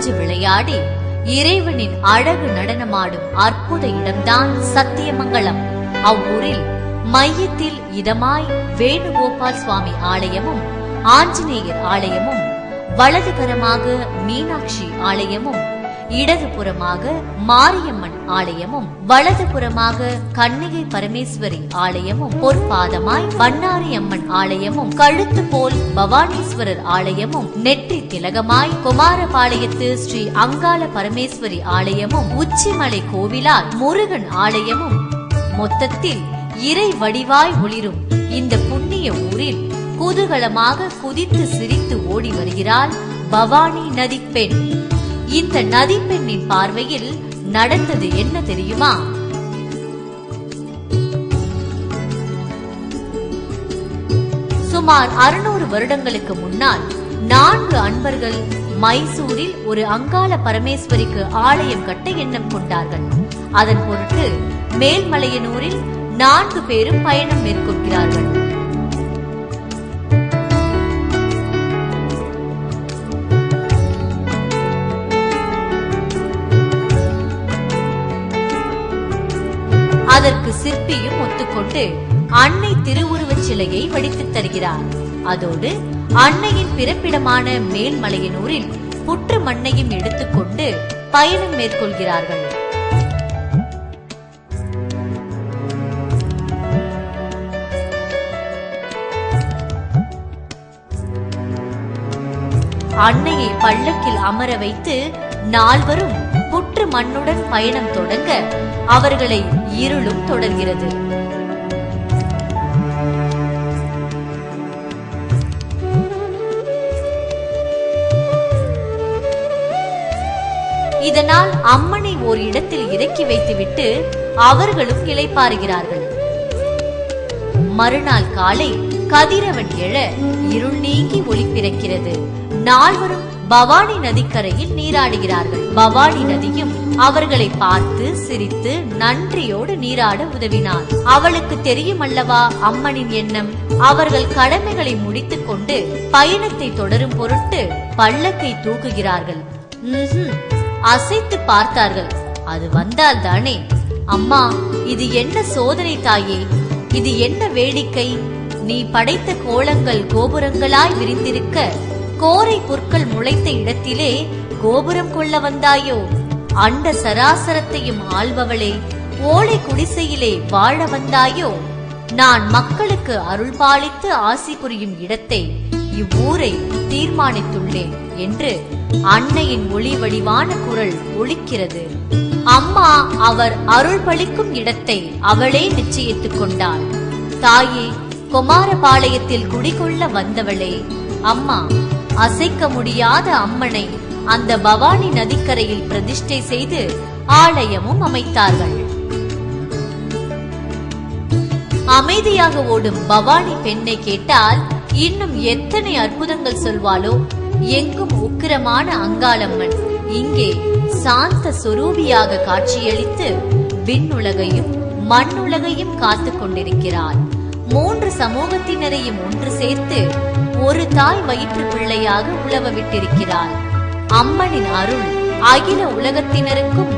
கொஞ்சி விளையாடி இறைவனின் அழகு நடனமாடும் அற்புத இடம்தான் சத்தியமங்கலம். அவ்வூரில் மையத்தில் இதமாய் வேணுகோபால் சுவாமி ஆலயமும் ஆஞ்சநேயர் ஆலயமும், வலதுகரமாக மீனாட்சி ஆலயமும், இடதுபுறமாக மாரியம்மன் ஆலயமும், வலதுபுறமாக கன்னிகை பரமேஸ்வரி ஆலயமும், பொற்பாதமாய் பண்ணாரி அம்மன் ஆலயமும், கழுத்து போல் பவானீஸ்வரர் ஆலயமும், நெற்றி திலகமாய் குமாரபாளையத்து ஸ்ரீ அங்காள பரமேஸ்வரி ஆலயமும், உச்சிமலை கோவிலால் முருகன் ஆலயமும், மொத்தத்தில் இறை வடிவாய் ஒளிரும் இந்த புண்ணிய ஊரில் குதூகலமாக குதித்து சிரித்து ஓடி வருகிறாள் பவானி நதிப்பெண். இந்த நதிப்பெண்ணின் பார்வையில் நடந்தது என்ன தெரியுமா? சுமார் 600 வருடங்களுக்கு முன்னால் 4 அன்பர்கள் மைசூரில் ஒரு அங்காள பரமேஸ்வரிக்கு ஆலயம் கட்ட எண்ணம் கொண்டார்கள். அதன் பொருட்டு மேல்மலையனூரில் 4 பேரும் பயணம் மேற்கொள்கிறார்கள். அதற்கு சிற்பியும் ஒத்துக்கொண்டு அன்னை திருவுருவச் சிலையை வடித்துத் தருகிறார். அதோடு அன்னையின் பிறப்பிடமான மேல்மலையனூரில் புற்று மண்ணையும் எடுத்துக்கொண்டு பயணம் மேற்கொள்கிறார்கள். அன்னையை பல்லக்கில் அமர வைத்து 4வரும் புற்று மண்ணுடன் பயணம் தொடங்க அவர்களை இருளும் தொடர்கிறது. இதனால் அம்மனை ஓர் இடத்தில் இறக்கி வைத்துவிட்டு அவர்களும் இளைப்பாறுகிறார்கள். மறுநாள் காலை கதிரவன் எழ இருள் நீங்கி ஒளி பிறக்கிறது. 4வரும் பவானி நதிக்கரையில் நீராடுகிறார்கள். பவானி நதியும் அவர்களை பார்த்து சிரித்து நன்றியோடு நீராட உதவினார். அவளுக்கு தெரியும் அல்லவா அம்மனின் எண்ணம். அவர்கள் கடமைகளை முடித்துக் கொண்டு பயணத்தை தொடரும் பொருட்டு பல்லக்கை தூக்குகிறார்கள். அசைத்து பார்த்தார்கள். அது வந்தால் தானே. அம்மா, இது என்ன சோதனை தாயே? இது என்ன வேடிக்கை? நீ படைத்த கோலங்கள் கோபுரங்களாய் விரிந்திருக்க கோரை புற்கள் முளைத்த இடத்திலே கோபுரம் கொள்ள வந்தாயோ? அண்ட சராசரத்தையும் ஆள்பவளே, ஓலை குடிசையிலே வாழ வந்தாயோ? நான் மக்களுக்கு அருள் பாலித்து ஆசி புரியும் இடத்தை இவ்வூரை தீர்மானித்துள்ளேன் என்று அன்னையின் ஒளி வடிவான குரல் ஒலிக்கிறது. அம்மா அவர் அருள் பளிக்கும் இடத்தை அவளே நிச்சயித்துக் கொண்டாள். தாயே, குமாரபாளையத்தில் குடிகொள்ள வந்தவளே, அம்மா, அசைக்க முடியாத அம்மனை அந்த பவானி நதிக்கரையில் பிரதிஷ்டை செய்து ஆலயமும் அமைத்தார்கள். அமைதியாக ஓடும் பவானி பெண்ணை கேட்டால் இன்னும் எத்தனை அற்புதங்கள் சொல்வாளோ. எங்கும் உக்கிரமான அங்காளம்மன் இங்கே சாந்த சொரூபியாக காட்சியளித்து விண்ணுலகையும் மண்ணுலகையும் காத்து கொண்டிருக்கிறாள். 3 சமூகத்தினரையும் ஒன்று சேர்த்து ஒரு தாய் வயிற்று பிள்ளையாக உலவ விட்டிருக்கிறாள். அம்மனின் அருள் அகில உலகத்தினருக்கும்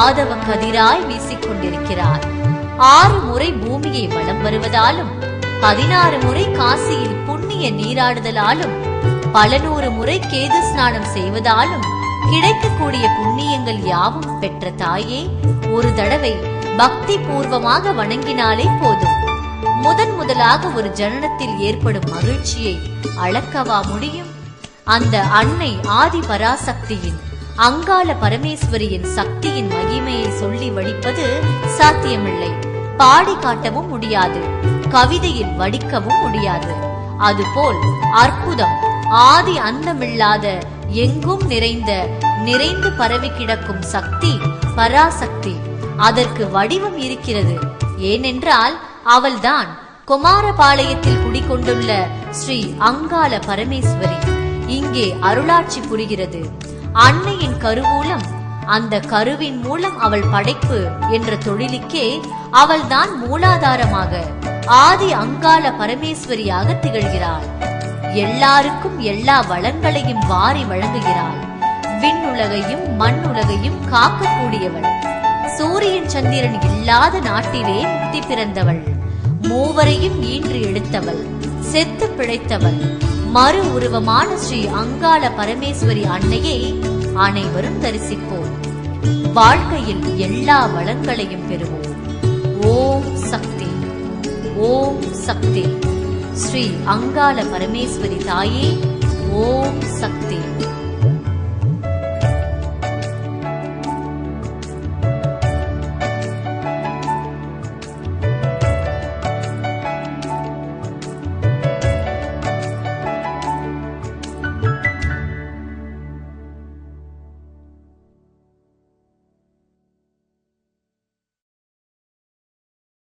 ஆதவ கதிராய் வீசிக்கொண்டிருக்கிறார். 6 முறை பூமியை வலம் வருவதாலும் 16 முறை காசியில் புண்ணிய நீராடுதலாலும் பல 100 முறை கேது ஸ்நானம் செய்வதாலும் கிடைக்கக்கூடிய புண்ணியங்கள் யாவும் பெற்ற தாயே, ஒரு தடவை பக்தி பூர்வமாக வணங்கினாலே போதும். முதலாக ஒரு ஜனனத்தில் ஏற்படும் மகிழ்ச்சியை அளக்கவா முடியும்? அந்த அன்னை ஆதி பராசக்தியின் அங்காள பரமேஸ்வரியின் சக்தியின் மகிமையை சொல்லி வடிப்பது சாத்தியமில்லை. பாடி காட்டவும் முடியாது, கவிதையில் வடிக்கவும் முடியாது. அதுபோல் அற்புதம் ஆதி அந்தமில்லாத எங்கும் நிறைந்து பரவி கிடக்கும் சக்தி பராசக்தி. அதற்கு வடிவம் இருக்கிறது. ஏனென்றால் அவள்தான் குமாரபாளையத்தில் குடிகொண்டுள்ள ஸ்ரீ அங்காள பரமேஸ்வரி. இங்கே அருளாட்சி புரிகிறது. அன்னையின் கருவூலம், அந்த கருவின் மூலம் அவள் படைப்பு என்ற தொழிலுக்கே அவள்தான் மூலாதாரமாக ஆதி அங்காள பரமேஸ்வரியாக திகழ்கிறாள். எல்லாருக்கும் எல்லா வளங்களையும் வாரி வழங்குகிறாள். விண்ணுலகையும் மண்ணுலகையும் காக்கக்கூடியவள். சூரியன் சந்திரன் இல்லாத நாட்டிலே முக்தி பிறந்தவள். மூவரையும் ஈன்று எடுத்தவள், செத்து பிழைத்தவள். மறு உருவமான ஸ்ரீ அங்காள பரமேஸ்வரி அன்னையை அனைவரும் தரிசிப்போம். வாழ்க்கையில் எல்லா வளங்களையும் பெறுவோம். ஓம் சக்தி, ஓம் சக்தி. ஸ்ரீ அங்காள பரமேஸ்வரி தாயே ஓம் சக்தி.